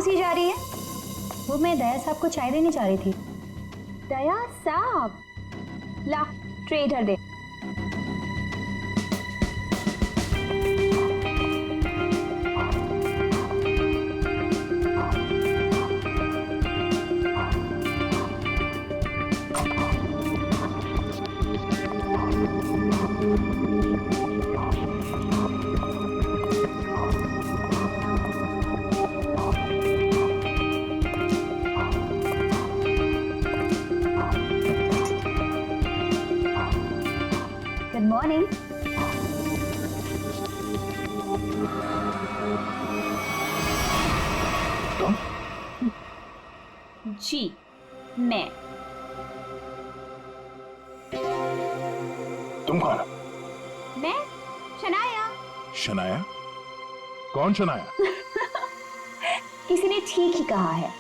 हंसी जा रही है? वो मैं दया साहब को चाय देने जा रही थी। दया साहब, ला ट्रे इधर दे। Good morning. जी मैं। तुम कौन? मैं शनाया। शनाया? कौन शनाया? किसी ने ठीक ही कहा है,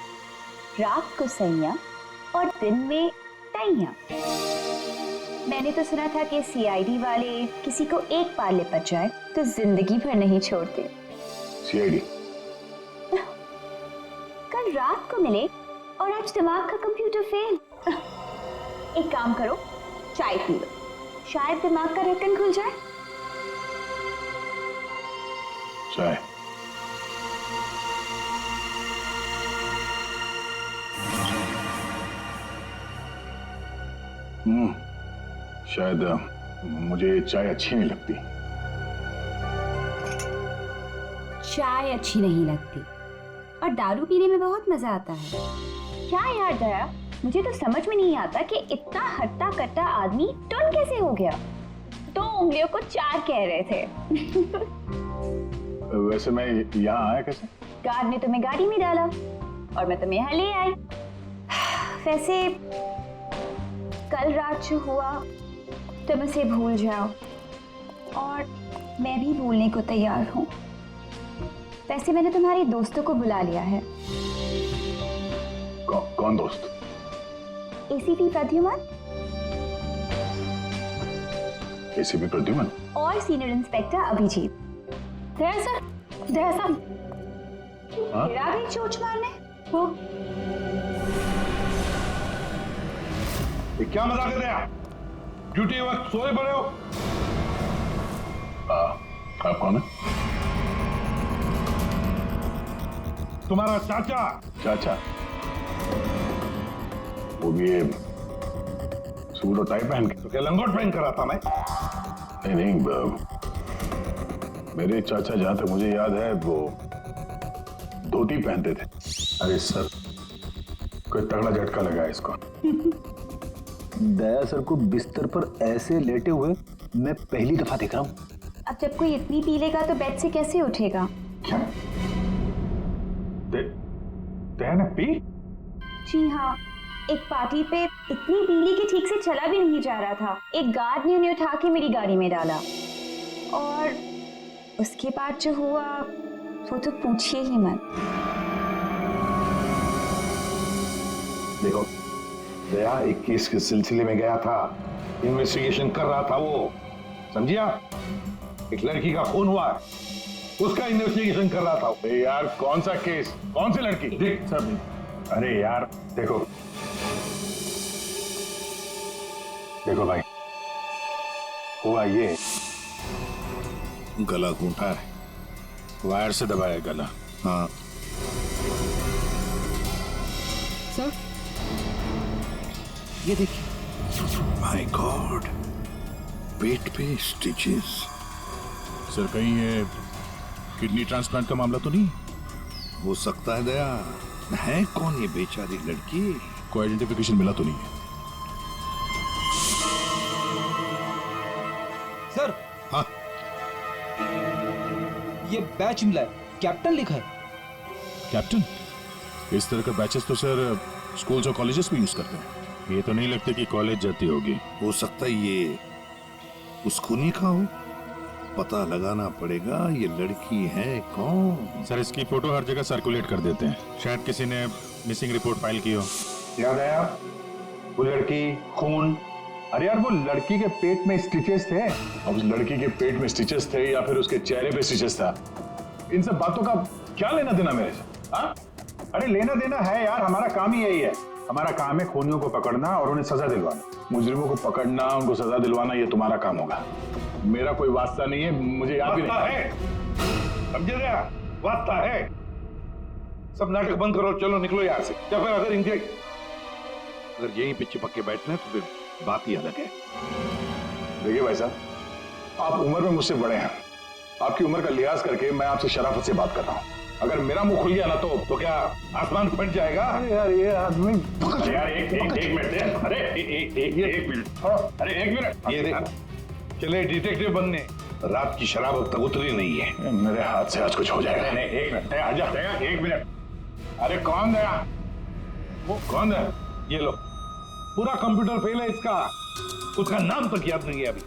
रात को सैया और दिन में तैया। मैंने तो सुना था कि सीआईडी वाले किसी को एक बार लिपट जाए तो जिंदगी भर नहीं छोड़ते। सीआईडी? कल रात को मिले और आज दिमाग का कंप्यूटर फेल। एक काम करो, चाय पी लो, शायद दिमाग का ढक्कन खुल जाए। चाय? शायद मुझे चाय अच्छी नहीं लगती। चाय अच्छी नहीं लगती और दारू पीने में बहुत मजा आता है। क्या यार दया, मुझे तो समझ में नहीं आता कि इतना हट्टा कट्टा आदमी टुन कैसे हो गया। 2 उंगलियों को 4 कह रहे थे। वैसे मैं यहाँ आया कैसे? गार्ड ने तुम्हें गाड़ी में डाला और मैं तुम्हें यहाँ ले आई। वैसे कल रात जो हुआ तुम उसे भूल जाओ और मैं भी भूलने को तैयार हूँ। वैसे मैंने तुम्हारे दोस्तों को बुला लिया है। कौन दोस्त? एसीपी प्रद्युमन एसीपी प्रद्युमन और सीनियर इंस्पेक्टर अभिजीत। दया सर, दया साहब, फिर आ गई चोट मारने। वो क्या मजाक कर रहे हैं? ड्यूटी वक्त सोए पड़े हो? आप कौन है? तुम्हारा चाचा। चाचा? वो भी ये सूट और टाई पहन के? तो क्या लंगोट पहन कर आता मैं? नहीं, मेरे चाचा जहां तक मुझे याद है वो धोती पहनते थे। अरे सर, कोई तगड़ा झटका लगा है इसको। दया सर को बिस्तर पर ऐसे लेटे हुए मैं पहली दफा देख रहा हूँ। अब जब कोई इतनी पी लेगा तो बेड से कैसे उठेगा? क्या? दया ने पी? जी हाँ, एक पार्टी पे इतनी पी ली कि ठीक से चला भी नहीं जा रहा था। एक गार्ड ने उन्हें उठा के मेरी गाड़ी में डाला और उसके बाद जो हुआ वो तो पूछिए ही मत। देखो, दया एक केस के सिलसिले में गया था, इन्वेस्टिगेशन कर रहा था वो, समझिया? एक लड़की का खून हुआ है, उसका इन्वेस्टिगेशन कर रहा था। यार कौन सा केस, कौन सी लड़की? देख सब, अरे यार देखो भाई, हुआ ये, गला घूंटा है, वायर से दबाया गला। हाँ सर, ये देखिए। माय गॉड, पेट पे स्टिचेस। सर कहीं ये किडनी ट्रांसप्लांट का मामला तो नहीं? हो सकता है दया। है कौन ये बेचारी लड़की? कोई आइडेंटिफिकेशन मिला तो नहीं है? सर, हाँ, ये बैच मिला है, कैप्टन लिखा है। कैप्टन? इस तरह का बैचेस तो सर स्कूल्स और कॉलेजेस में यूज करते हैं। ये तो नहीं लगता कि कॉलेज जाती होगी। हो सकता है ये उस खूनी का हो। पता लगाना पड़ेगा ये लड़की है कौन। सर इसकी फोटो हर जगह सर्कुलेट कर देते हैं, शायद किसी ने मिसिंग रिपोर्ट फाइल की हो। याद आया वो लड़की, खून। अरे यार वो लड़की के पेट में स्टिचेस थे। अब उस लड़की के पेट में स्टिचेस थे या फिर उसके चेहरे पे स्टिचेस था, इन सब बातों का क्या लेना देना मेरे से? हाँ? अरे लेना देना है यार, हमारा काम ही यही है। हमारा काम है खूनियों को पकड़ना और उन्हें सजा दिलवाना। मुजरिमों को पकड़ना, उनको सजा दिलवाना, ये तुम्हारा काम होगा। मेरा कोई वास्ता नहीं है, मुझे याद भी नहीं है। समझे गया? वास्ता है। सब नाटक बंद करो, चलो निकलो यहाँ से। या फिर अगर यहीं पे चिपक के बैठना है तो फिर बात ही अलग है। देखिए भाई साहब, आप उम्र में मुझसे बड़े हैं। आपकी उम्र का लिहाज करके मैं आपसे शराफत से बात कर रहा हूँ। अगर मेरा मुंह खुल गया ना तो क्या आसमान फट जाएगा? अरे यार ये आदमी यार एक मिनट दे। अरे एक मिनट, अरे एक मिनट। ये देख, चले डिटेक्टिव बनने। रात की शराब अब तक उतरी नहीं है। मेरे हाथ से आज कुछ हो जाएगा। नहीं एक मिनट, आजा एक मिनट। अरे कौन दया? वो कौन है? ये लो, पूरा कंप्यूटर फेल है इसका। उसका नाम तक याद नहीं है अभी।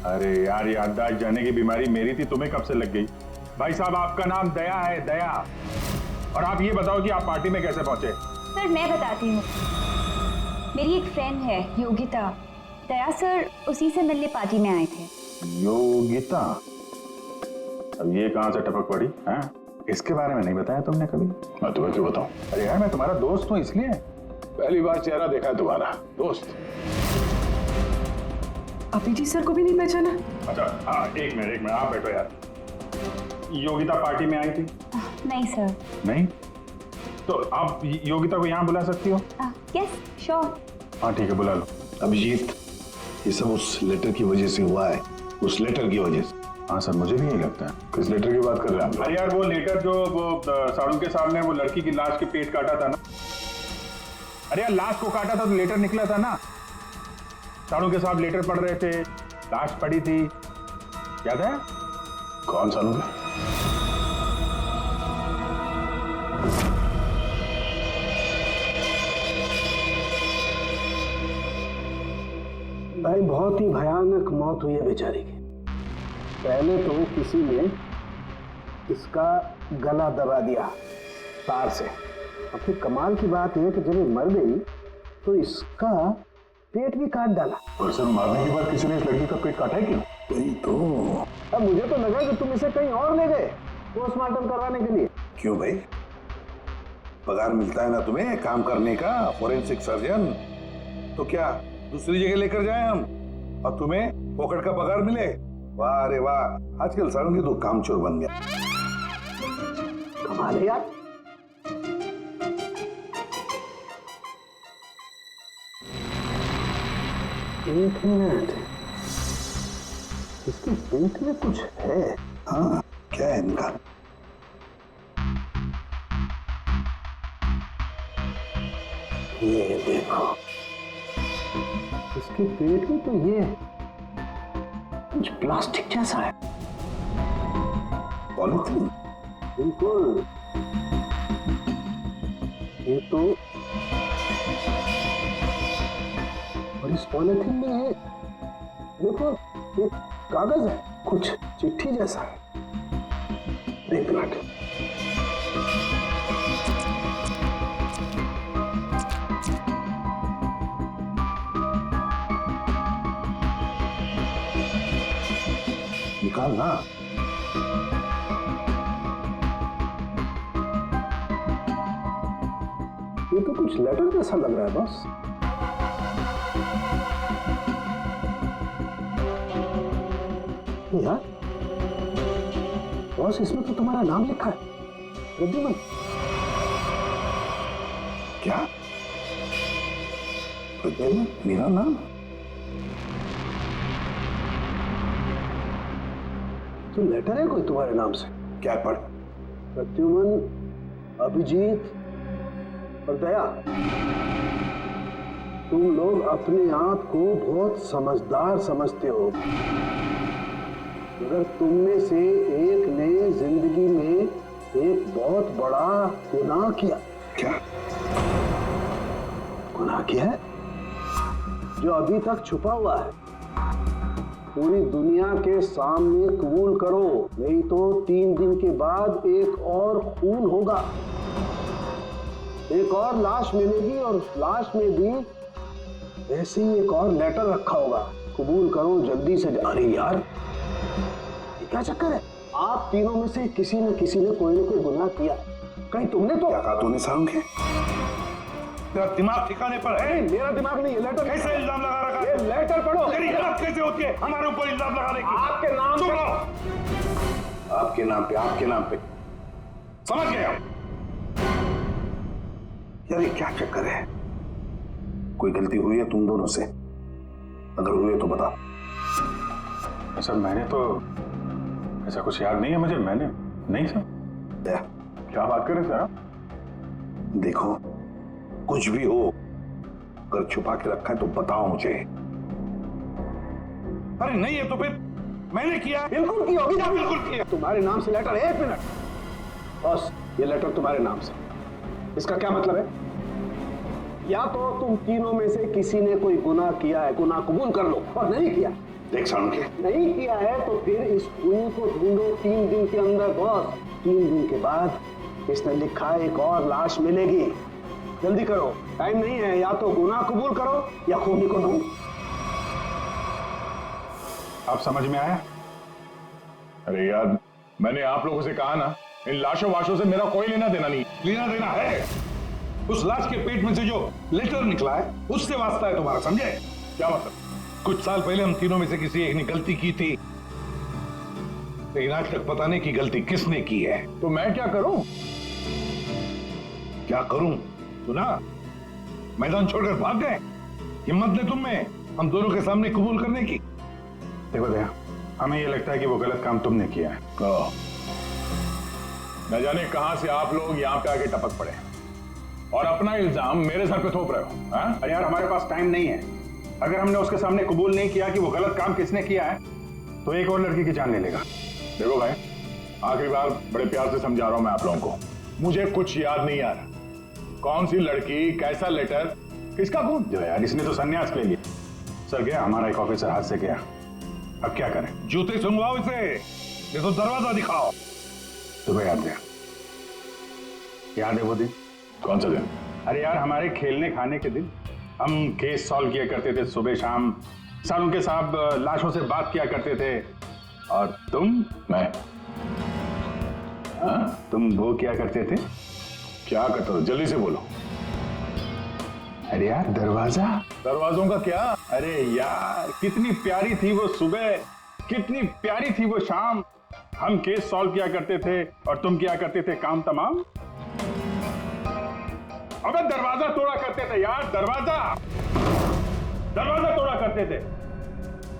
अरे यार, याददाश्त जाने की बीमारी मेरी थी, तुम्हें कब से लग गई? भाई साहब, आपका नाम दया है, दया। और आप ये बताओ कि आप पार्टी में कैसे पहुंचे? सर मैं बताती हूँ। मेरी एक फ्रेंड है योगिता, दया सर उसी से मिलने पार्टी में आए थे। योगिता? अब ये कहां से टपक पड़ी है? इसके बारे में नहीं बताया तुमने कभी? मैं तुम्हें क्यों बताऊं? अरे यार, मैं तुम्हारा दोस्त हूं इसलिए। पहली बार चेहरा देखा है तुम्हारा दोस्त। अभिजीत सर को भी नहीं पहचाना? अच्छा हाँ, एक मिनट आप बैठो यार। योगिता पार्टी में आई थी? नहीं सर। नहीं? तो आप योगिता को यहाँ बुला सकती हो? Yes sure. हाँ ठीक है, बुला लो। अभिजीत, ये सब उस लेटर की वजह से हुआ है। उस लेटर की वजह से। हाँ सर, मुझे भी यही लगता है। किस लेटर की बात कर रहे हैं? अरे यार, वो लेटर जो वो साड़ू के सामने वो लड़की की लाश के पेट काटा था ना। अरे यार, लाश को काटा था तो लेटर निकला था ना। साड़ू के साहब लेटर पढ़ रहे थे, लाश पड़ी थी, याद है? कौन साड़ू के? भाई बहुत ही भयानक मौत हुई है बेचारी की। पहले तो किसी ने इसका गला दबा दिया तार से, और फिर कमाल की बात यह कि जब ये मर गई तो इसका पेट भी काट डाला। और सर, मारने के बाद किसी ने इस लड़की का पेट काटा है क्यों? वही तो। अब मुझे तो लगा कि तुम इसे कहीं और ले गए पोस्टमार्टम करवाने के लिए। क्यों भाई? पगार मिलता है ना तुम्हें काम करने का, फोरेंसिक सर्जन। तो क्या दूसरी जगह लेकर जाए हम और तुम्हें पॉकेट का पगार मिले? वाह अरे वाह, आजकल सारुंगी तो कामचोर बन गया। कमाल है यार। एक मिनट, इसके पेट में कुछ है। हाँ, क्या है इनका? ये देखो, इसके पेट में तो ये कुछ प्लास्टिक जैसा है। पॉलीथीन? बिल्कुल। ये तो, और इस पॉलीथीन में ये देखो एक कागज है, कुछ चिट्ठी जैसा है। एक मिनट, निकाल ना। ये तो कुछ लेटर जैसा लग रहा है बस। यार बॉस, इसमें तो तुम्हारा नाम लिखा है, प्रद्युमन। क्या? प्रद्युमन मेरा नाम? तो लेटर है कोई तुम्हारे नाम से? क्या पढ़? प्रद्युमन, अभिजीत और दया, तुम लोग अपने आप को बहुत समझदार समझते हो, मगर तुम में से एक ने जिंदगी में एक बहुत बड़ा गुनाह किया। क्या गुनाह किया है जो अभी तक छुपा हुआ है। पूरी दुनिया के सामने कबूल करो, नहीं तो 3 दिन के बाद एक और खून होगा, एक और लाश मिलेगी, और उस लाश में भी ऐसे ही एक और लेटर रखा होगा। कबूल करो जल्दी से। अरे यार, ये क्या चक्कर है? आप तीनों में से किसी न किसी ने कोई ना कोई गुनाह किया, कहीं तुमने तो क्या कहा तूने सारुण के? तेरा दिमाग ठिकाने पर है? मेरा दिमाग नहीं, ये लेटर कैसे इल्जाम लगा रखा है? ये लेटर पढ़ो। तेरी हिम्मत कैसे होती है हमारे ऊपर इल्जाम लगाने की? आपके नाम चुप पे- रहो। आपके नाम पे समझ गए आप? यार ये क्या चक्कर है? कोई गलती हुई है तुम दोनों से? अगर हुई है तो बताओ। सर मैंने तो ऐसा कुछ याद नहीं है मुझे, मैंने नहीं सर। दया, क्या बात कर रहे हैं सर आप? देखो कुछ भी हो, अगर छुपा के रखा है तो बताओ मुझे। अरे नहीं है तो फिर मैंने किया। बिल्कुल की होगी। क्या बिल्कुल किया? तुम्हारे नाम से लेटर। एक मिनट बॉस, ये लेटर तुम्हारे नाम से, इसका क्या मतलब है? या तो तुम तीनों में से किसी ने कोई गुनाह किया है, गुनाह कबूल कर लो, और नहीं किया। देख सारुण के, नहीं किया है तो फिर इस खूनी को ढूंढो 3 दिन के अंदर बॉस। 3 दिन के बाद इसने लिखा एक और लाश मिलेगी। जल्दी करो, टाइम नहीं है। या तो गुनाह कबूल करो या खूनी को ढूंढो। आप समझ में आया? अरे यार, मैंने आप लोगों से कहा ना, इन लाशों वाशों से मेरा कोई लेना देना नहीं। लेना देना है। उस लाश के पेट में से जो लेटर निकला है उससे वास्ता है तुम्हारा, समझे? क्या मतलब? कुछ साल पहले हम तीनों में से किसी एक ने गलती की थी, लेकिन आज तक पता नहीं कि गलती किसने की है। तो मैं क्या करूं? क्या करूं? सुना, मैदान छोड़कर भाग गए। हिम्मत ने तुम में हम दोनों के सामने कबूल करने की। देखो दया, हमें ये लगता है कि वो गलत काम तुमने किया है। न जाने कहां से आप लोग यहां पे आके टपक पड़े और अपना इल्जाम मेरे सर पे थोप रहे हो। हाँ? अरे यार हमारे पास टाइम नहीं है। अगर हमने उसके सामने कबूल नहीं किया कि वो गलत काम किसने किया है तो एक और लड़की की जान ले लेगा। देखो भाई, आखिरी बार बड़े प्यार से समझा रहा हूं मैं आप लोगों को, मुझे कुछ याद नहीं आ रहा। कौन सी लड़की, कैसा लेटर, किसका खून? जो यार इसने तो संन्यास ले लिया। सर गया, हमारा एक ऑफिसर हाथ से गया, अब क्या करें? जूते सुंघवाओ इसे, ये तो दरवाजा दिखाओ। तुम्हें याद है? याद है वो दिन? कौन सा दिन? अरे यार हमारे खेलने खाने के दिन हम केस सॉल्व किया करते थे सुबह शाम, सारुण के साहब लाशों से बात किया करते थे, और मैं तुम वो क्या करते थे? क्या करता था? जल्दी से बोलो। अरे यार दरवाजा। दरवाजों का क्या? अरे यार कितनी प्यारी थी वो सुबह, कितनी प्यारी थी वो शाम। हम केस सॉल्व किया करते थे और तुम क्या करते थे काम तमाम। अबे दरवाजा तोड़ा करते थे यार, दरवाजा तोड़ा करते थे।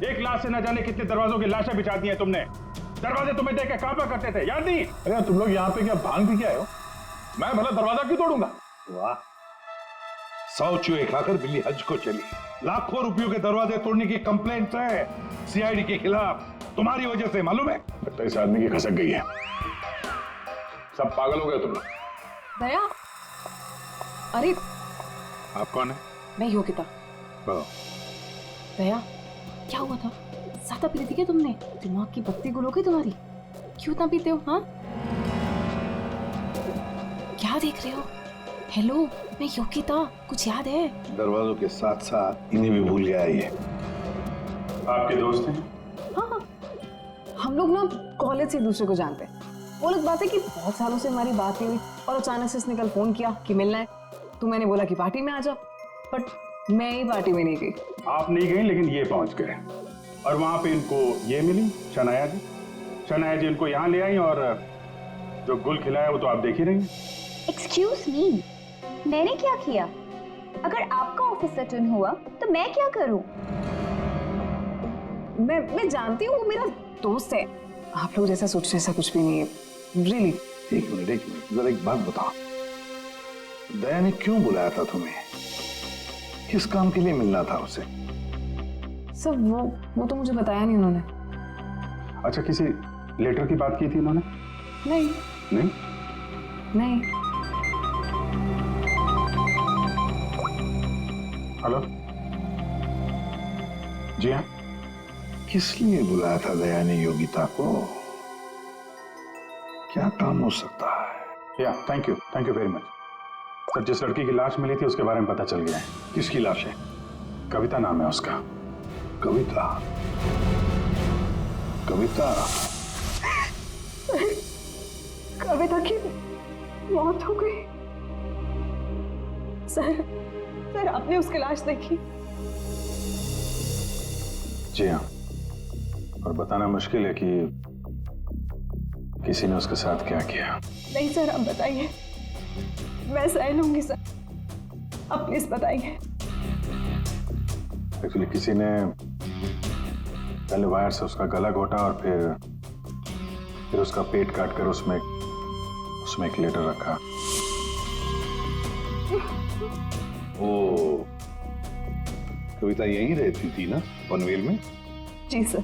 एक लाश से न जाने कितने दरवाजों की लाशें बिछा दी हैं तुमने। दरवाजे तुम्हें देख के कांपा करते थे, याद नहीं? अरे यार, तुम लोग यहाँ पे क्या भांग पी के आए हो? मैं भला दरवाजा क्यों तोड़ूंगा? वाह, 100 चूहे खाकर बिल्ली हज को चली। लाखों रुपयों के दरवाजे तोड़ने की कंप्लेंट है सीआईडी के खिलाफ, तुम्हारी वजह से, मालूम है? लगता है इस आदमी की खसक गई है। सब पागल हो गए तुम लोग। दया, अरे आप कौन है? मैं योगिता। दया, क्या हुआ था? ज्यादा पी ली थी क्या तुमने? दिमाग की बत्ती गुल हो गई तुम्हारी? क्यों इतना पीते हो? हाँ, क्या देख रहे हो? हेलो, मैं योगिता, कुछ याद है? दरवाजों के साथ साथ इन्हें भी भूल गया ये। आपके दोस्त हैं? हाँ, हम लोग ना कॉलेज से एक दूसरे को जानते हैं। वो लोग बात है कि बहुत सालों से हमारी बात नहीं हुई और अचानक से इसने कल फोन किया कि मिलना है, तो मैंने बोला कि पार्टी में आ जाओ, बट मैं ही पार्टी में नहीं गई। आप नहीं गई लेकिन ये पहुंच गए, और वहां पे इनको ये मिली शनाया जी। शनाया जी इनको यहाँ ले आई और जो गुल खिलाया वो तो आप देख ही रही हैं। एक्सक्यूज मी, मैंने क्या किया? अगर आपका ऑफिसर टर्न हुआ तो मैं क्या करूं? मैं जानती हूँ, वो मेरा दोस्त है। आप लोग जैसा सोचते ऐसा कुछ भी नहीं है, रियली। एक मिनट, जरा एक बात बताओ, दया ने क्यों बुलाया था तुम्हें? किस काम के लिए मिलना था उसे? सर वो तो मुझे बताया नहीं उन्होंने। अच्छा, किसी लेटर की बात की थी उन्होंने? नहीं नहीं? नहीं। हेलो जी हाँ। किस लिए बुलाया था दया ने योगिता को? क्या काम हो सकता है? या thank you very much sir. जिस लड़की की लाश मिली थी उसके बारे में पता चल गया है। किसकी लाश है? कविता नाम है उसका। कविता? कविता की मौत हो गई। सर आपने उसकी लाश देखी? जी हाँ, और बताना मुश्किल है कि किसी ने उसके साथ क्या किया। नहीं सर, अब बताइए, मैं सह लूंगी सर, अब प्लीज बताइए। एक्चुअली किसी ने पहले वायर से उसका गला घोटा और फिर उसका पेट काटकर उसमें एक लेटर रखा। ओ, कविता यहीं रहती थी ना, पनवेल में? जी सर।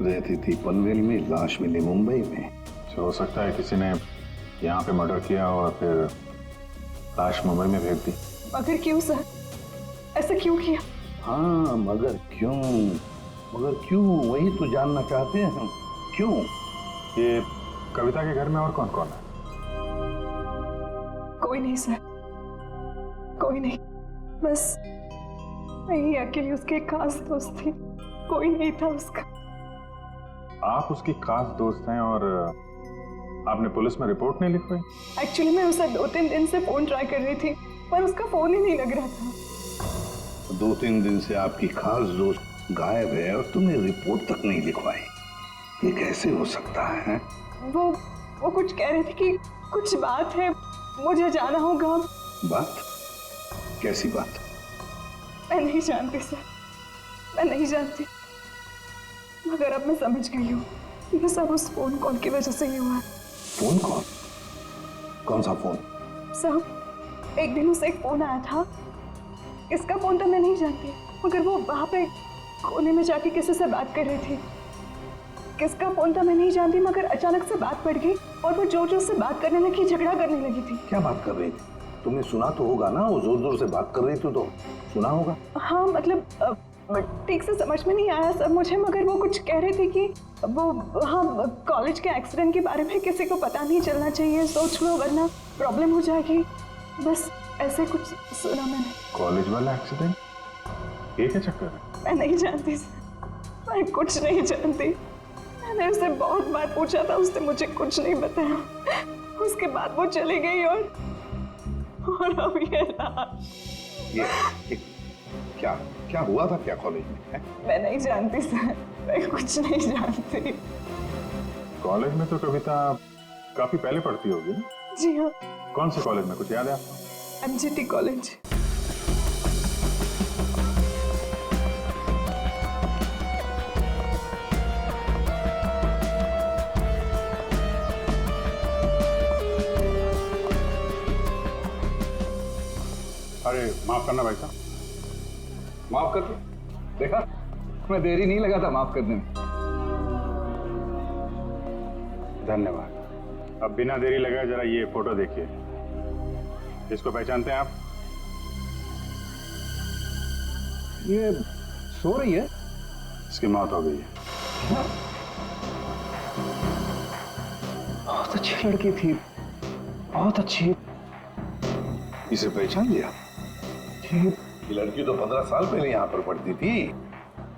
रहती थी पनवेल में, लाश मिली मुंबई में। तो हो सकता है किसी ने यहाँ पे मर्डर किया और फिर लाश मुंबई में भेज दी। मगर क्यों सर, ऐसा क्यों किया? हाँ, मगर क्यों वही तो जानना चाहते हैं हम। क्यों? ये कविता के घर में और कौन कौन है? कोई नहीं सर, कोई नहीं, बस मैं ही अकेली उसके खास दोस्त थी, कोई नहीं था उसका। आप उसकी खास दोस्त हैं और आपने पुलिस में रिपोर्ट नहीं लिखवाई? एक्चुअली मैं उसे 2-3 दिन से फोन ट्राई कर रही थी, पर उसका फोन ही नहीं लग रहा था। 2-3 दिन से आपकी खास दोस्त गायब है और तुमने रिपोर्ट तक नहीं लिखवाई, ये कैसे हो सकता है? वो कुछ कह रहे थे कि कुछ बात है, मुझे जाना होगा। बात? कैसी बात? मैं नहीं जानती सर, मैं नहीं जानती, मगर अब मैं समझ गई हूँ ये सब उस फोन कॉल की वजह से ही हुआ है। Phone call? कौन सा फोन? सर, एक दिन उसे एक फोन आया था, इसका फोन तो मैं नहीं जानती, मगर वो वहां पे कोने में जाके किसी से बात कर रही थी। किसका फोन था मैं नहीं जानती, मगर अचानक से बात पड़ गई और वो जोर जोर से बात करने लगी, झगड़ा करने लगी थी। क्या बात कर रही थी? तुमने सुना तो होगा ना, वो जोर जोर से बात कर रही थी तो सुना होगा। हाँ मतलब ठीक से समझ में नहीं आया सर मुझे, मगर वो कुछ कह रही थी कि वो हाँ कॉलेज के एक्सीडेंट के बारे में किसी को पता नहीं चलना चाहिए, सोच लो वरना प्रॉब्लम हो जाएगी, बस ऐसे कुछ सुना मैंने। कॉलेज वाला एक्सीडेंट? ये क्या चक्कर है? मैं नहीं जानती सर, मैं कुछ नहीं जानती। मैंने उससे बहुत बार पूछा था, उसने मुझे कुछ नहीं बताया। उसके बाद वो चली गई और अब ये क्या हुआ था क्या कॉलेज में है? मैं नहीं जानती सर, मैं कुछ नहीं जानती। कॉलेज में तो कविता काफी पहले पढ़ती होगी। जी हाँ। कौन से कॉलेज में, कुछ याद है आपको? MGT college. अरे माफ करना भाई साहब। माफ कर दो। देखा, मैं देरी नहीं लगा था माफ करने में। धन्यवाद। अब बिना देरी लगाए जरा ये फोटो देखिए। इसको पहचानते हैं आप? ये सो रही है? इसकी मौत हो गई है। बहुत अच्छी लड़की थी, बहुत अच्छी। इसे पहचान लिया? ये लड़की तो 15 साल पहले यहाँ पर पढ़ती थी,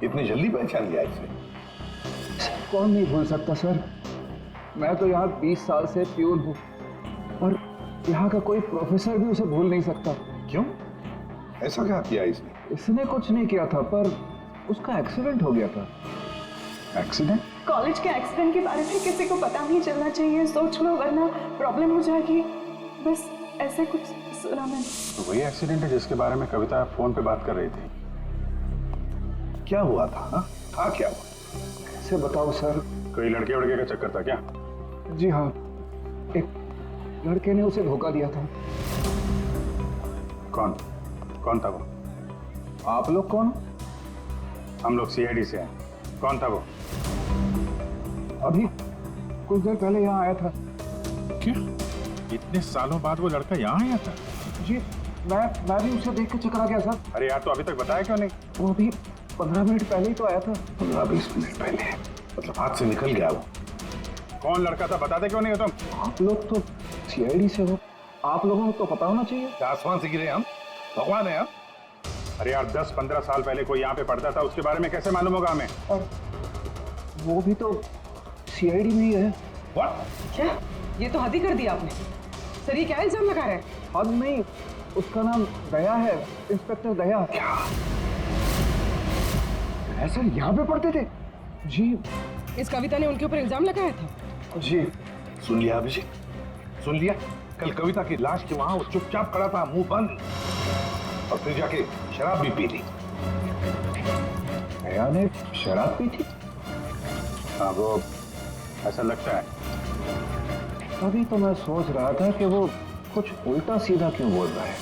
इतनी जल्दी पहचान लिया इसे? कौन नहीं भूल सकता सर, मैं तो यहाँ 20 साल से प्यून हूँ और यहाँ का कोई प्रोफेसर भी उसे भूल नहीं सकता। क्यों? ऐसा क्या किया इसने? इसने कुछ नहीं किया था, पर उसका एक्सीडेंट हो गया था। एक्सीडेंट? कॉलेज के एक्सीडेंट के बारे में किसी को पता नहीं चलना चाहिए, सोच लो वरना प्रॉब्लम हो जाएगी, बस ऐसे कुछ सुना मैंने। तो वही एक्सीडेंट है जिसके बारे में कविता फोन पे बात कर रही थी। क्या हुआ था? हाँ? था क्या हुआ? कैसे बताओ सर? कोई लड़के वड़के का चक्कर था क्या? जी हाँ, एक लड़के ने उसे धोखा दिया था। कौन था वो? आप लोग कौन? हम लोग CID से हैं। कौन था वो? अभी कुछ देर पहले यहाँ आया था। क्या? इतने सालों बाद वो लड़का यहाँ आया था? जी, मैं भी उसे देख के चकरा गया सर। अरे यार, तो अभी तक बताया क्यों नहीं? वो अभी 15 मिनट पहले ही तो आया था। 15-20 मिनट पहले? मतलब हाथ से निकल गया वो? कौन लड़का था बताते क्यों नहीं हो तुम? आप लोग तो CID से हो, आप लोगों को तो पता होना चाहिए। क्या आसमान से गिरे हम? भगवान है हम? अरे यार, 10-15 साल पहले कोई यहाँ पे पढ़ता था, उसके बारे में कैसे मालूम होगा हमें? और वो भी तो CID में ही है। What? क्या? ये तो हद ही कर दिया आपने। सर ये क्या इल्जाम लगा रहे हैं? हद नहीं, उसका नाम दया है, इंस्पेक्टर दया। क्या सर यहाँ पे पढ़ते थे? जी इस कविता ने उनके ऊपर इल्जाम लगाया था। जी। सुन लिया अभिषेक, सुन लिया? कल कविता की लाश के वहां वो चुपचाप खड़ा था, मुंह बंद, और फिर जाके शराब भी पी ली। दया ने शराब पी थी? हाँ, वो ऐसा लगता है। तभी तो मैं सोच रहा था कि वो कुछ उल्टा सीधा क्यों बोल रहा है।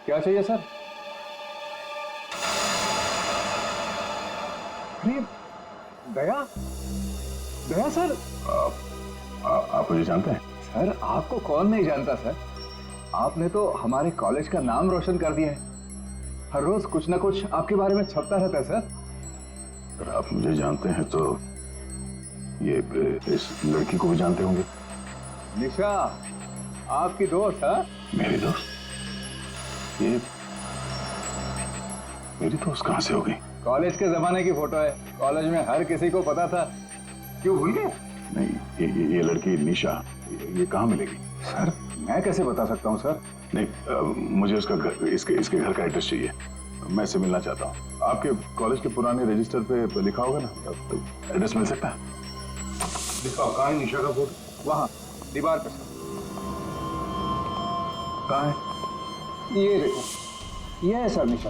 क्या चाहिए सर? अरे दया, दया सर। आप मुझे जानते हैं? सर आपको कौन नहीं जानता सर, आपने तो हमारे कॉलेज का नाम रोशन कर दिया है। हर रोज कुछ ना कुछ आपके बारे में छपता रहता है सर। अगर आप मुझे जानते हैं तो ये इस लड़की को भी जानते होंगे। निशा आपकी दोस्त है? मेरी दोस्त? ये मेरी दोस्त कहां से हो गई? कॉलेज के जमाने की फोटो है, कॉलेज में हर किसी को पता था। क्यों भूल गए? नहीं, ये लड़की निशा, ये कहाँ मिलेगी? सर मैं कैसे बता सकता हूँ सर? नहीं, मुझे उसका घर, इसके घर का एड्रेस चाहिए। मैं इससे मिलना चाहता हूँ। आपके कॉलेज के पुराने रजिस्टर पे लिखा होगा ना, तो एड्रेस मिल सकता है? दिखाओ, कहाँ है निशा का फोटो? वहाँ दीवार पे सर। कहाँ है? ये देखो, ये है सर निशा।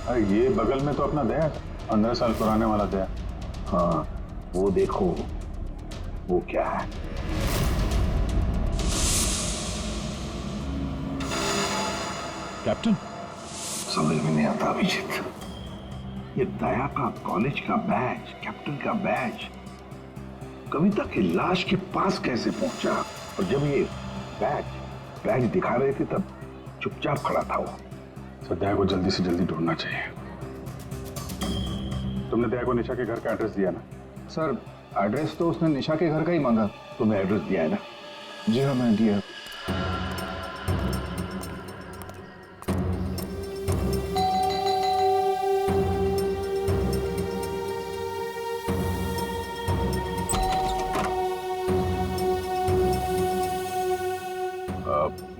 अरे ये बगल में तो अपना दया, 15 साल पुराने वाला दया। हाँ, वो देखो, वो क्या है? कैप्टन, समझ में नहीं आता अभिजीत। ये दया का कॉलेज का बैज, कैप्टन का बैज, कविता की लाश के पास कैसे पहुंचा? और जब ये बैज दिखा रहे थे तब चुपचाप खड़ा था वो। सर दया को जल्दी से जल्दी ढूंढना चाहिए। तुमने दया को निशा के घर का एड्रेस दिया ना? सर एड्रेस तो उसने निशा के घर का ही मांगा। तुम्हें एड्रेस दिया है ना? जी हाँ मैं दिया।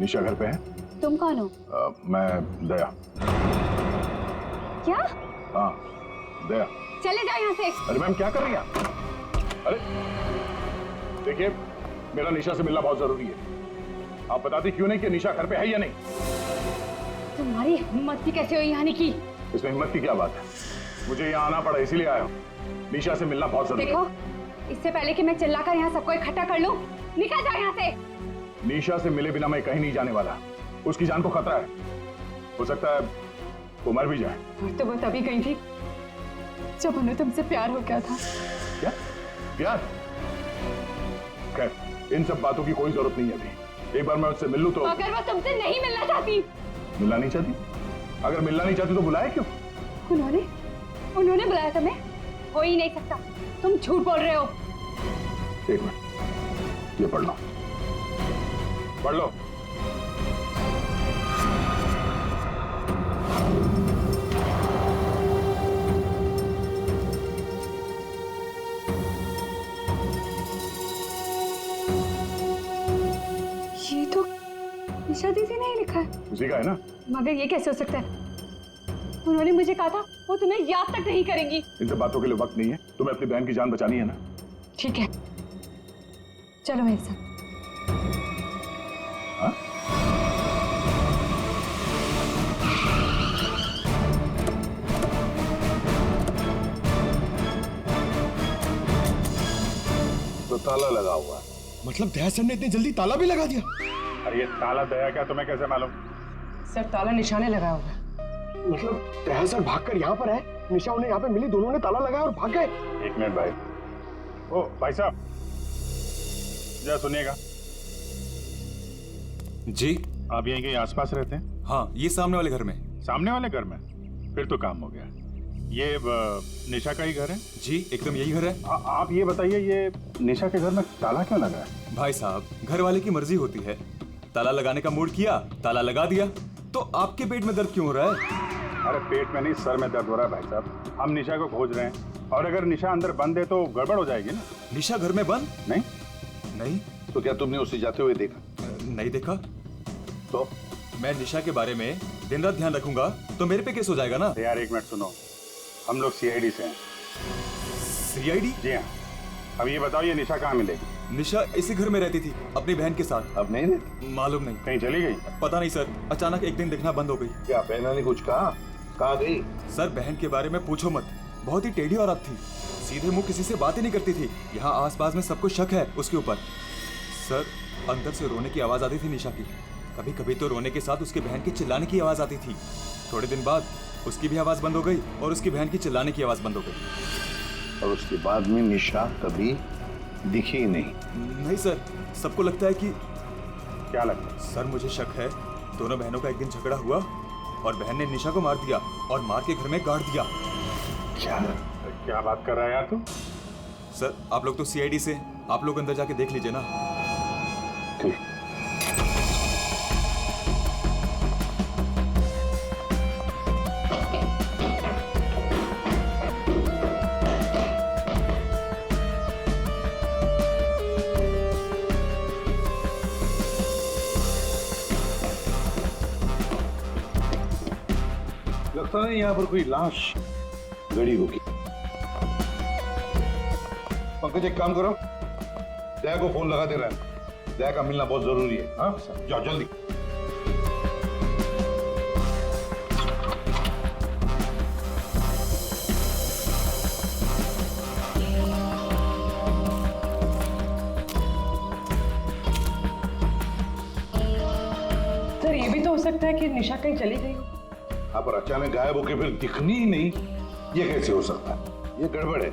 निशा घर पे है? तुम कौन हो? मैं दया। क्या? हाँ, दया। चले जाओ यहाँ से। अरे मैम क्या कर रही हैं आप? अरे देखिए, मेरा निशा से मिलना बहुत जरूरी है। आप बताती क्यों नहीं कि निशा घर पे है या नहीं? तुम्हारी हिम्मत भी कैसे हुई आने की? इसमें हिम्मत की क्या बात है? मुझे यहाँ आना पड़ा इसीलिए आया हूँ। निशा से मिलना बहुत जरूरी है। देखो, इससे पहले कि मैं चिल्लाकर यहाँ सबको इकट्ठा कर लूं, निकल जाओ यहाँ से। निशा से मिले बिना मैं कहीं नहीं जाने वाला। उसकी जान को खतरा है, हो सकता है वो मर भी जाए। और तो वो तभी गई थी जब उन्हें तुमसे प्यार हो गया था। क्या प्यार? खैर, इन सब बातों की कोई जरूरत नहीं है अभी। एक बार मैं उससे मिल लूं तो। अगर वो तुमसे नहीं मिलना चाहती? मिलना नहीं चाहती? अगर मिलना नहीं चाहती तो बुलाया क्यों? उन्होंने बुलाया तुम्हें? हो ही नहीं सकता, तुम झूठ बोल रहे हो। एक मिनट, ये पढ़ लो, पढ़ लो। ये तो निशा दीदी ने ही लिखा है। उसी का है ना? मगर ये कैसे हो सकता है? उन्होंने मुझे कहा था वो तुम्हें याद तक नहीं करेंगी। इन सब बातों के लिए वक्त नहीं है। तुम्हें अपनी बहन की जान बचानी है ना? ठीक है, चलो मेरे साथ। हाँ? तो ताला लगा हुआ है। मतलब दया सर ने इतनी जल्दी ताला भी लगा दिया? अरे ये ताला दया क्या तुम्हें कैसे मालूम? सर ताला निशाने लगाया हुआ है। मतलब दया सर भागकर यहाँ पर है, निशा उन्हें यहाँ पे मिली, दोनों ने ताला लगाया और भाग गए। एक मिनट भाई। ओ भाई साहब, जरा सुनिएगा। जी आप यहीं कहीं आसपास रहते हैं? हाँ, ये सामने वाले घर में। सामने वाले घर में? फिर तो काम हो गया। ये निशा का ही घर है? जी एकदम यही घर है। आप ये बताइए, ये निशा के घर में ताला क्यों लगा है? भाई साहब, घर वाले की मर्जी होती है। ताला लगाने का मूड किया, ताला लगा दिया। तो आपके पेट में दर्द क्यों हो रहा है? अरे पेट में नहीं, सर में दर्द हो रहा है भाई साहब। हम निशा को खोज रहे हैं, और अगर निशा अंदर बंद है तो गड़बड़ हो जाएगी ना। निशा घर में बंद? नहीं नहीं, तो क्या तुमने उसे जाते हुए देखा? नहीं देखा। तो मैं निशा के बारे में दिन रात ध्यान रखूंगा तो मेरे पे केस हो जाएगा ना। यार एक मिनट सुनो, हम लोग सीआईडी से हैं। सीआईडी? जी हाँ। अब ये बताओ, ये निशा कहाँ मिलेगी? निशा इसी घर में रहती थी अपनी बहन के साथ। अब नहीं रहती? मालूम नहीं, कहीं चली गई? पता नहीं सर, अचानक एक दिन दिखना बंद हो गई। क्या बहना ने कुछ कहा? कहाँ गई? सर बहन के बारे में पूछो मत, बहुत ही टेढ़ी औरत थी, सीधे मुंह किसी से बात ही नहीं करती थी। यहाँ आसपास में सबको शक है उसके ऊपर। सर अंदर से रोने की आवाज आती थी निशा की, कभी कभी तो रोने के साथ उसकी बहन की चिल्लाने की आवाज आती थी। थोड़े दिन बाद उसकी भी आवाज बंद हो गई और उसकी बहन की चिल्लाने की आवाज बंद हो गई। और उसके बाद में निशा कभी दिखी ही नहीं? नहीं सर, सबको लगता है कि। क्या लगता है? सर मुझे शक है दोनों बहनों का एक दिन झगड़ा हुआ और बहन ने निशा को मार दिया और मार के घर में गाड़ दिया। क्या बात कर रहा है यार तू? सर आप लोग तो सीआईडी से, आप लोग अंदर जाके देख लीजिए ना। ठीक। लगता है यहाँ पर कोई लाश गड़ी होगी। पंकज एक काम करो, दया को फोन लगा दे रहा है, दया का मिलना बहुत जरूरी है। हाँ जाओ जल्दी। सर ये भी तो हो सकता है कि निशा कहीं चली गई हो। हाँ पर अचानक गायब होके फिर दिखनी ही नहीं, ये कैसे हो सकता है? ये गड़बड़ है।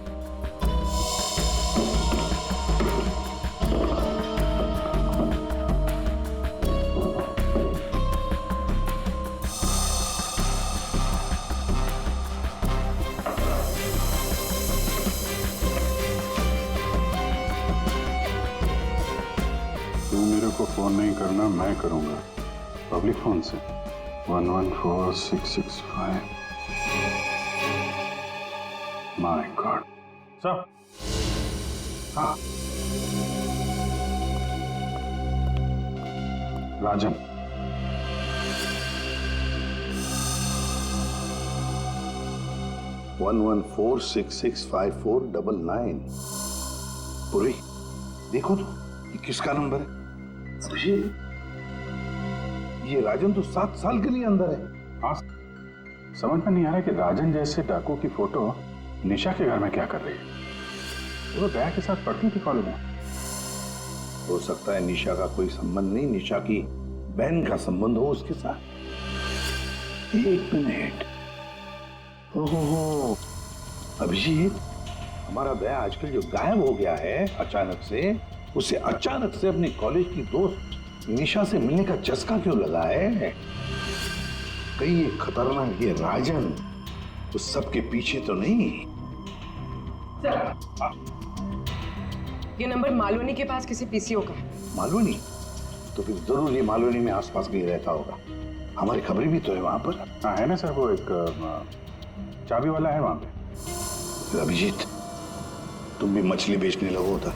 तू मेरे को फोन नहीं करना, मैं करूंगा पब्लिक फोन से। 114665। My God. सर। हाँ राजन, वन 114665499। पूरी देखो तो ये किसका नंबर है? ये राजन तो 7 साल के लिए अंदर है। हाँ समझ में नहीं आ रहा कि राजन जैसे डाकू की फोटो निशा के घर में क्या कर रही है। वो तो दया के साथ पढ़ती थी कॉलेज में। हो सकता है निशा का कोई संबंध नहीं, निशा की बहन का संबंध हो उसके साथ। एक मिनट। ओहो अभिजीत, हमारा दया आजकल जो गायब हो गया है अचानक से, उसे अचानक से अपने कॉलेज की दोस्त निशा से मिलने का चस्का क्यों लगा है? कहीं ये खतरनाक ये राजन उस सब के पीछे तो नहीं? ये नंबर मालवनी के पास किसी पीसीओ का है। मालवनी? तो फिर जरूर ये मालवनी में आसपास कहीं रहता होगा। हमारी खबरें भी तो है वहां पर। हाँ है ना सर, वो एक चाबी वाला है वहां पे। अभिजीत तुम भी मछली बेचने लगो होता।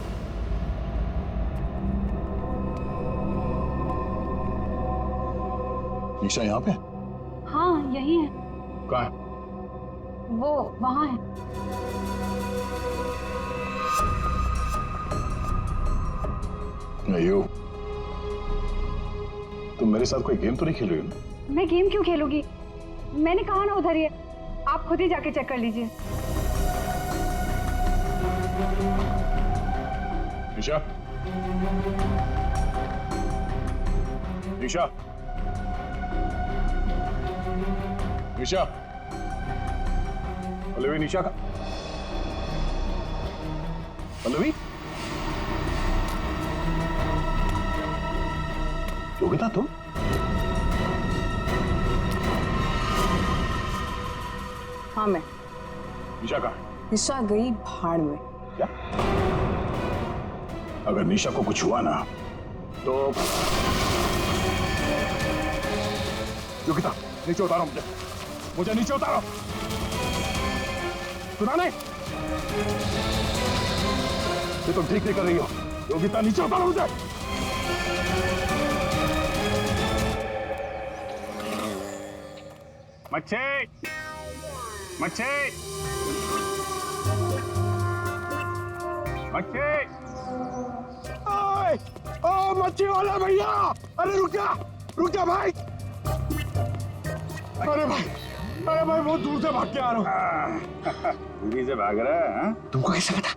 निशा यहाँ पे? हाँ यही है। कहाँ है? वो वहाँ है। अयो, तुम मेरे साथ कोई गेम तो नहीं खेल रही हो ना? मैं गेम क्यों खेलूंगी? मैंने कहा ना उधर ही है, आप खुद ही जाके चेक कर लीजिए। निशा, निशा, निशा, पल्लवी, निशा का पल्लवी, योगिता तुम? हाँ मैं। निशा कहाँ है? निशा गई भाड़ में। क्या? अगर निशा को कुछ हुआ ना तो योगिता नीचे उतारो, मुझे नीचे उतारो। सुना नहीं? ये तुम ठीक नहीं कर रही हो। योगिता नीचे उतारो मुझे। मच्छी मच्छी मच्छी। ओ मच्छी वाला भैया, अरे रुक जा भाई। अरे भाई बहुत दूर से भाग के आ रहा हूँ। दूरी से भाग रहा है हाँ? तुमको कैसे पता?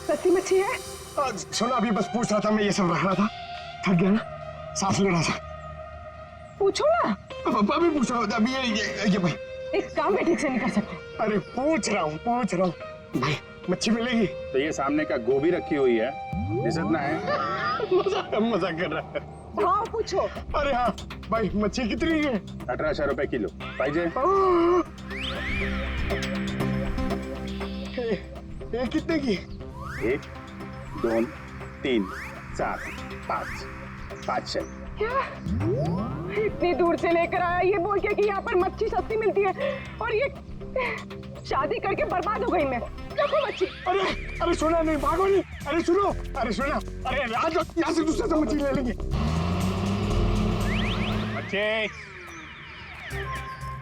सच्ची मच्छी है? सुनो, अभी बस पूछ रहा था, मैं ये सब रख रहा था, थक गया ना, सांस ले रहा था। पूछो ना। अभी पूछ रहा हूँ, अभी ये भाई एक काम भी ठीक से नहीं कर सकते। अरे पूछ रहा हूँ भाई, मच्छी मिलेगी? तो ये सामने का गोभी रखी हुई है, इतना है। मजाक कर रहा है। हाँ पूछो। अरे हाँ भाई, मच्छी कितनी है? 1800 रुपए किलो पाहिजे। ये कितने की? 1 2 3 4 5 500। क्या इतनी दूर से लेकर आया ये बोल के कि यहाँ पर मच्छी सस्ती मिलती है, और ये शादी करके बर्बाद हो गई मैं। देखो मच्छी। अरे सुना नहीं, भागो नहीं। अरे सुनो, अरे आज यहाँ से दूसरे से मच्छी ले लेंगे। मच्छी,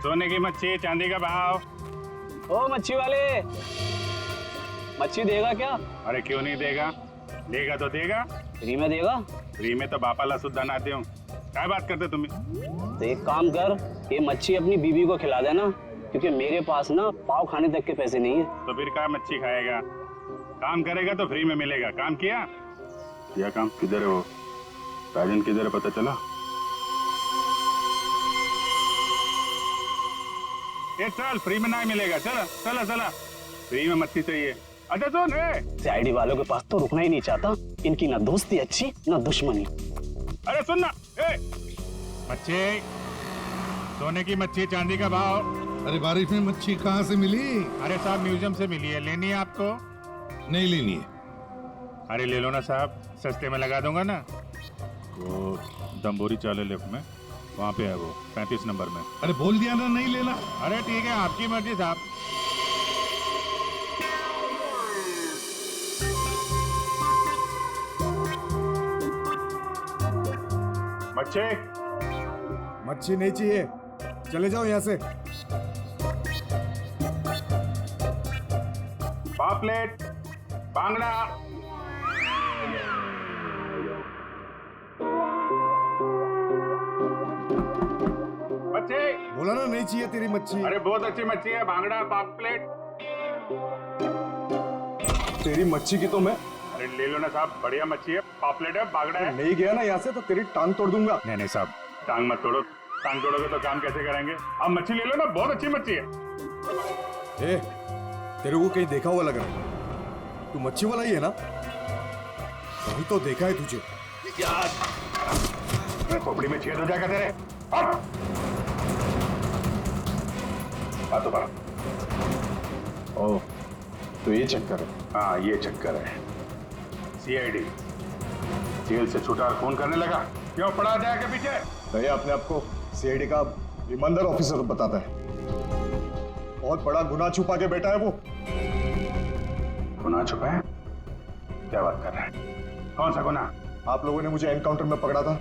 सोने की मच्छी, चांदी का भाव। ओ मच्छी वाले, मच्छी देगा क्या? अरे क्यों नहीं देगा, देगा तो देगा। फ्री में देगा? फ्री में तो बापाला सुद्धा ना दे। क्या बात करते तुम्हें? तो एक काम कर, ये मच्छी अपनी बीवी को खिला देना, क्योंकि मेरे पास ना पाव खाने तक के पैसे नहीं है। तो फिर क्या मच्छी खाएगा? काम करेगा तो फ्री में मिलेगा। काम किया काम? किधर है वो राजन, किधर है पता चला? ये चल, फ्री में नहीं मिलेगा। चला फ्री में मच्छी चाहिए। अच्छा सुन, सीआईडी वालों के पास तो रुकना ही नहीं चाहता, इनकी ना दोस्ती अच्छी ना दुश्मनी। अरे सुन ना, मच्छी, सोने की मच्छी, चांदी का भाव। अरे बारिश में मच्छी कहाँ से मिली? अरे साहब म्यूजियम से मिली है, लेनी है आपको? नहीं लेनी है। अरे ले लो ना साहब, सस्ते में लगा दूंगा ना। वो दम्बोरी चाले लेफ्ट में, वहाँ पे है वो 35 नंबर में। अरे बोल दिया ना नहीं लेना। अरे ठीक है, आपकी मर्जी साहब। मच्छी नहीं चाहिए, चले जाओ यहाँ से। पापलेट, बांगड़ा। मच्छी बोला ना नहीं चाहिए तेरी मच्छी। अरे बहुत अच्छी मच्छी है, बांगड़ा, पापलेट। तेरी मच्छी की तो मैं अरे ले लो ना साहब, बढ़िया मच्छी है, पापलेट है, बांगड़ा है। नहीं गया ना यहाँ से तो तेरी टांग तोड़ दूंगा। नहीं साहब, टांग मत तोड़ो। टांग तोड़ोगे तो काम कैसे करेंगे? आप मच्छी ले लो ना, बहुत अच्छी मच्छी है। तेरे को कहीं देखा हुआ लग रहा है, तू मच्छी वाला ही है ना? कहीं तो देखा है तुझे। खोपड़ी में छेद हो जाएगा तेरे। बात तो ओ, तो ये चक्कर है? हाँ ये चक्कर है। सीआईडी जेल से छूटा और फोन करने लगा, क्यों पड़ा जाएगा पीछे? भैया अपने आप को सीआईडी का ईमानदार ऑफिसर बताता है, बहुत बड़ा गुनाह छुपा के बैठा है वो। गुनाह छुपा है? क्या बात कर रहे हैं? कौन सा गुनाह? आप लोगों ने मुझे एनकाउंटर में पकड़ा था।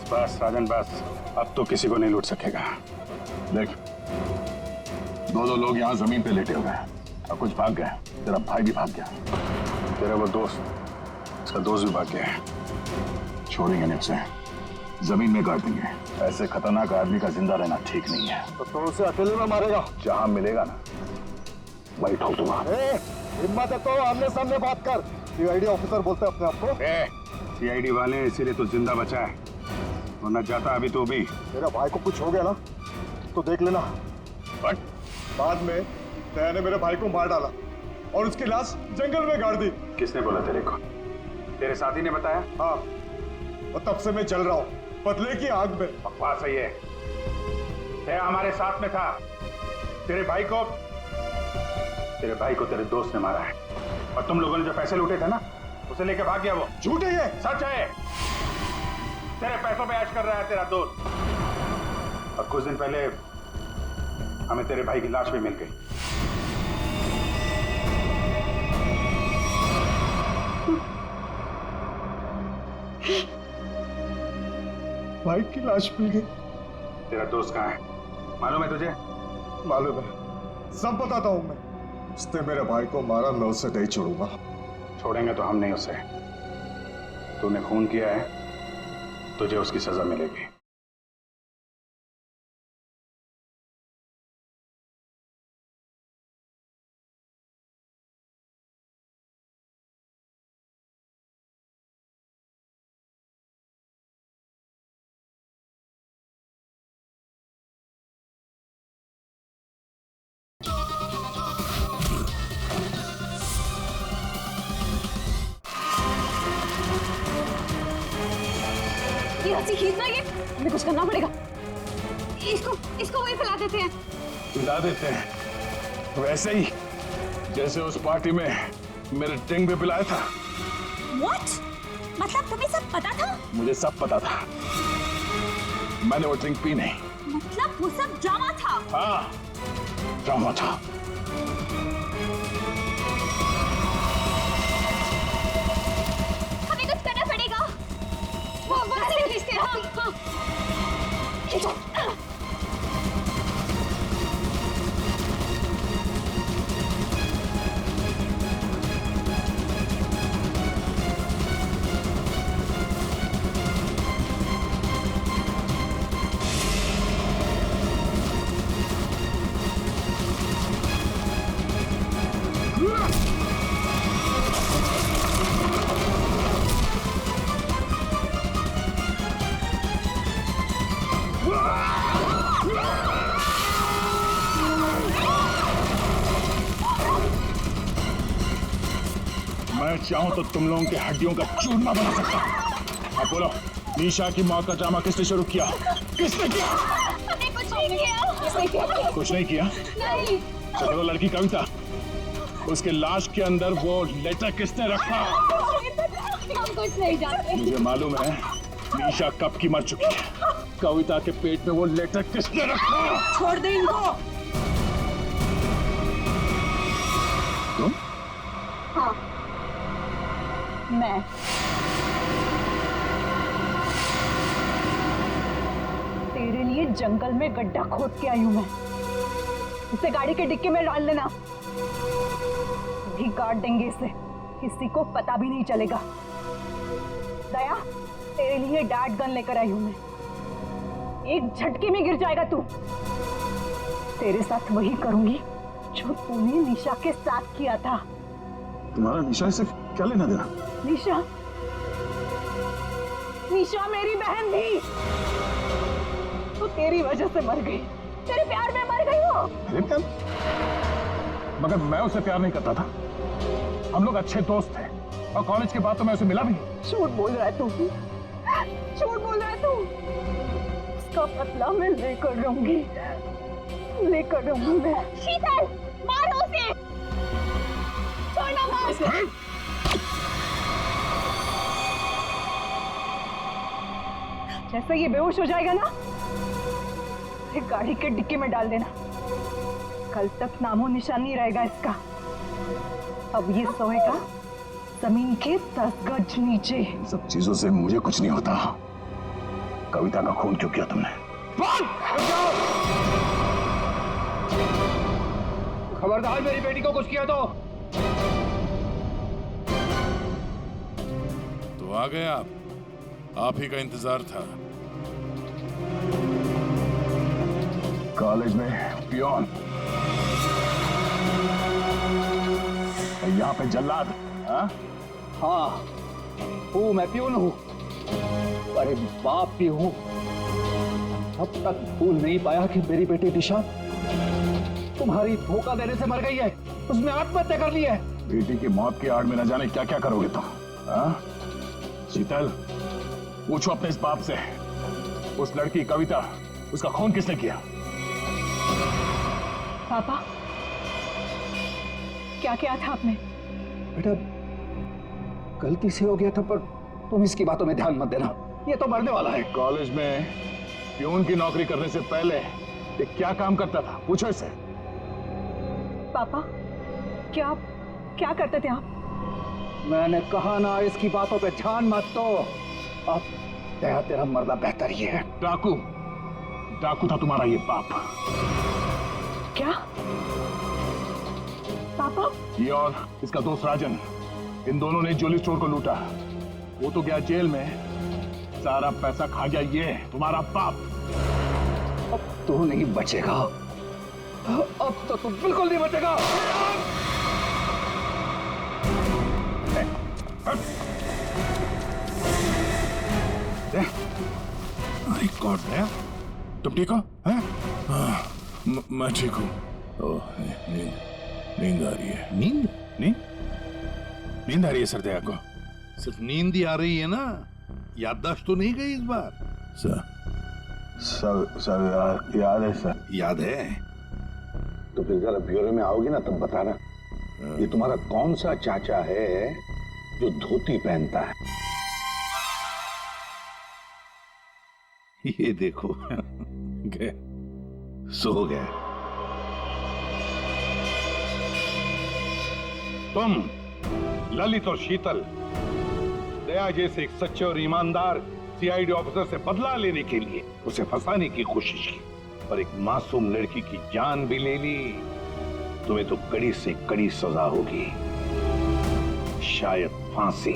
बस राजन बस, अब तो किसी को नहीं लूट सकेगा। देख, दो लोग यहाँ जमीन पे लेटे हुए हैं और कुछ भाग गए। तेरा भाई भी भाग गया, तेरा वो दोस्त, उसका दोस्त भी भाग गया है। छोड़ेंगे नहीं उसे। जमीन में गाड़ देंगे। ऐसे खतरनाक आदमी का जिंदा रहना ठीक नहीं है। तो उसे अकेले में मारेगा? जहां मिलेगा ना वही ठोक दूंगा। हिम्मत है तो आमने सामने बात कर। सीआईडी ऑफिसर बोलते अपने आप को। सीआईडी वाले इसीलिए तो जिंदा बचा है, वरना जाता अभी तो भी। मेरा भाई को कुछ हो गया ना तो देख लेना। बट बाद में दया ने मेरे भाई को मार डाला और उसकी लाश जंगल में गाड़ दी। किसने बोला तेरे को? तेरे साथी ने बताया? हाँ, और तब से मैं चल रहा हूँ बदले की आग में। बकवास है ये। दया हमारे साथ में था। तेरे भाई को तेरे दोस्त ने मारा है, और तुम लोगों ने जो पैसे लूटे थे ना उसे लेके भाग गया वो। झूठ है ये। सच है। तेरे पैसों पे ऐश कर रहा है तेरा दोस्त। और कुछ दिन पहले हमें तेरे भाई की लाश भी मिल गई। भाई की लाश मिल गई। तेरा दोस्त कहाँ है मालूम है तुझे? मालूम है, सब बताता हूँ मैं। उसने मेरे भाई को मारा, मैं उसे नहीं छोड़ूंगा। छोड़ेंगे तो हम नहीं उसे। तूने खून किया है, तुझे उसकी सजा मिलेगी। ये रस्सी खींचना, ये हमें कुछ करना पड़ेगा। इसको वही फैला देते हैं। मिला देते हैं वैसे ही जैसे उस पार्टी में मेरे टिंग पे पिलाया था। What? मतलब तुम्हें सब पता था? मुझे सब पता था, मैंने वो ड्रिंक पी नहीं। मतलब वो सब ड्रामा था? हाँ, ड्रामा था। हमें कुछ करना पड़ेगा। वो से खींचते हैं। हाँ। खींचो। मैं चाहूं तो तुम लोगों के हड्डियों का चूरमा बना सकता हूं। अब बोलो, निशा की मौत का ड्रामा किसने शुरू किया? किसने किया? हमने कुछ नहीं किया। कुछ नहीं किया? नहीं। तो वो लड़की कविता, उसके लाश के अंदर वो लेटर किसने रखा? हम कुछ नहीं जानते। मुझे मालूम है निशा कब की मर चुकी है। कविता के पेट में वो लेटर किसने रखा? छोड़ दे इनको। तुम? हाँ, मैं। तेरे लिए जंगल में गड्ढा खोद के आई हूं मैं। इसे गाड़ी के डिक्की में डाल देना, भी गाड़ देंगे इसे, किसी को पता भी नहीं चलेगा। दया, तेरे लिए डैड गन लेकर आई हूं मैं। एक झटके में गिर जाएगा तू। तेरे साथ वही करूंगी जो तूने निशा के साथ किया था। तुम्हारा निशा से क्या लेना देना? निशा, निशा मेरी बहन थी। तो तेरी वजह से मर गई, तेरे प्यार में मर गई वो। मेरे प्यार? मगर मैं उसे प्यार नहीं करता था। हम लोग अच्छे दोस्त थे और कॉलेज के बाद तो मैं उसे मिला भी नहीं। झूठ बोल रहा है तू, झूठ बोल रहा है तू। उसका बदला मैं लेकर रहूंगी, लेकर रहूंगी मैं। शीतल, मारो उसे। छोड़ना मत। जैसे ये बेहोश हो जाएगा ना, फिर गाड़ी के डिक्की में डाल देना। कल तक नामो निशान नहीं रहेगा इसका। अब ये सोएगा जमीन के 10 गज नीचे। सब चीजों से मुझे कुछ नहीं होता। कविता का खून क्यों किया तुमने? खबरदार मेरी बेटी को कुछ किया तो आ गए आप ही का इंतजार था। कॉलेज में पियोन, यहाँ पे जल्लाद। हाँ हाँ, हूँ मैं पियून हूँ, अरे बाप भी हूँ। अब तक भूल नहीं पाया कि मेरी बेटी दिशा तुम्हारी धोखा देने से मर गई है, उसने आत्महत्या कर ली है। बेटी की मौत की आड़ में न जाने क्या क्या करोगे तुम। हाँ शीतल, पूछो अपने इस बाप से, उस लड़की कविता, उसका खून किसने किया? पापा, क्या किया था आपने? बेटा गलती से हो गया था, पर तुम इसकी बातों में ध्यान मत देना, ये तो मरने वाला है। कॉलेज में प्यून की नौकरी करने से पहले ये क्या काम करता था, पूछो इससे। पापा, क्या करते थे आप? मैंने कहा ना, इसकी बातों पे ध्यान मत दो। अब तेरा मरना बेहतर ही है। डाकू था तुम्हारा ये बाप। क्या पापा? ये और इसका दोस्त राजन, इन दोनों ने ज्वेलरी स्टोर को लूटा। वो तो गया जेल में, सारा पैसा खा गया ये तुम्हारा बाप। अब तू नहीं बचेगा, अब तो तू बिल्कुल नहीं बचेगा। माय गॉड, तुम ठीक हो? हैं? मैं ठीक हूँ। नींद आ रही है। नींद आ रही है सर दया को? सिर्फ नींद ही आ रही है ना, याददाश्त तो नहीं गई इस बार? सर याद है सर। याद है तो फिर जरा ब्यूरो में आओगे ना तब बताना, ये तुम्हारा कौन सा चाचा है जो धोती पहनता है? ये देखो गए, सो गए। तुम ललित और शीतल दया जैसे एक सच्चे और ईमानदार सीआईडी ऑफिसर से बदला लेने के लिए उसे फंसाने की कोशिश की, और एक मासूम लड़की की जान भी ले ली। तुम्हें तो कड़ी से कड़ी सजा होगी, शायद फांसी।